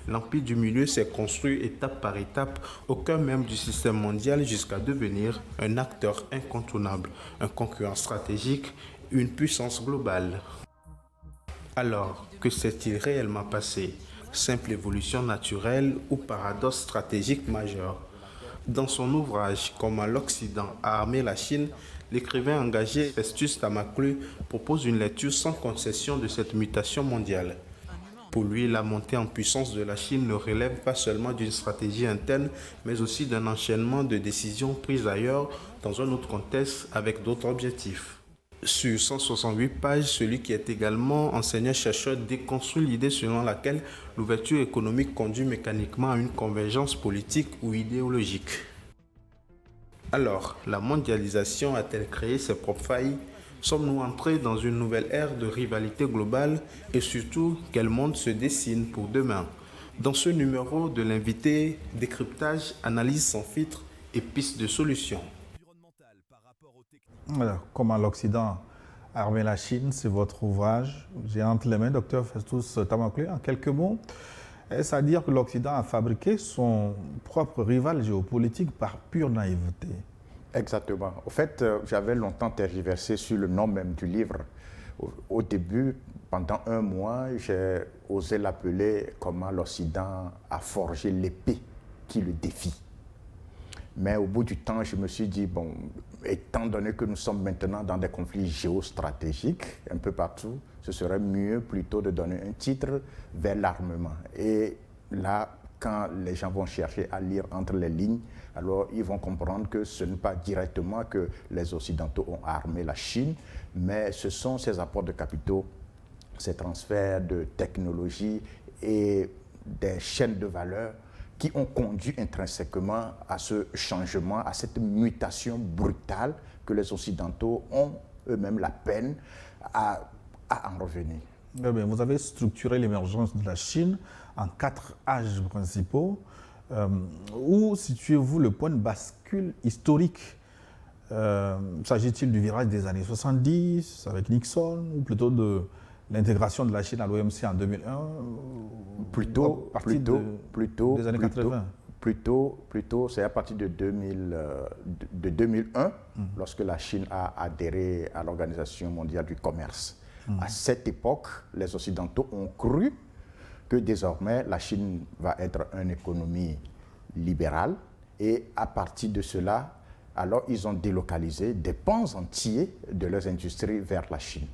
l'empire du milieu s'est construit étape par étape au cœur même du système mondial jusqu'à devenir un acteur incontournable, un concurrent stratégique, une puissance globale. Alors, que s'est-il réellement passé? Simple évolution naturelle ou paradoxe stratégique majeur? Dans son ouvrage Comment l'Occident a armé la Chine, l'écrivain engagé Festus Tamaklu propose une lecture sans concession de cette mutation mondiale. Pour lui, la montée en puissance de la Chine ne relève pas seulement d'une stratégie interne, mais aussi d'un enchaînement de décisions prises ailleurs dans un autre contexte avec d'autres objectifs. Sur 168 pages, celui qui est également enseignant-chercheur déconstruit l'idée selon laquelle l'ouverture économique conduit mécaniquement à une convergence politique ou idéologique. Alors, la mondialisation a-t-elle créé ses propres failles? Sommes-nous entrés dans une nouvelle ère de rivalité globale? Et surtout, quel monde se dessine pour demain? Dans ce numéro de l'invité, décryptage, analyse sans filtre et pistes de solutions. Alors, comment l'Occident a armé la Chine, c'est votre ouvrage. J'ai entre les mains Dr Festus Tamaklu. En quelques mots, est-ce à dire que l'Occident a fabriqué son propre rival géopolitique par pure naïveté? Exactement. Au fait, j'avais longtemps tergiversé sur le nom même du livre. Au début, pendant un mois, j'ai osé l'appeler « Comment l'Occident a forgé l'épée qui le défie ». Mais au bout du temps, je me suis dit, bon, étant donné que nous sommes maintenant dans des conflits géostratégiques un peu partout, ce serait mieux plutôt de donner un titre vers l'armement. Et là, quand les gens vont chercher à lire entre les lignes, alors ils vont comprendre que ce n'est pas directement que les Occidentaux ont armé la Chine, mais ce sont ces apports de capitaux, ces transferts de technologie et des chaînes de valeur qui ont conduit intrinsèquement à ce changement, à cette mutation brutale que les Occidentaux ont eux-mêmes la peine à en revenir. Eh bien, vous avez structuré l'émergence de la Chine en 4 âges principaux. Où situez-vous le point de bascule historique? S'agit-il du virage des années 70 avec Nixon ou plutôt de l'intégration de la Chine à l'OMC en 2001? Plutôt des années 80. Plutôt, c'est à partir de 2001, lorsque la Chine a adhéré à l'Organisation mondiale du commerce. À cette époque, les Occidentaux ont cru que désormais la Chine va être une économie libérale et à partir de cela, alors ils ont délocalisé des pans entiers de leurs industries vers la Chine.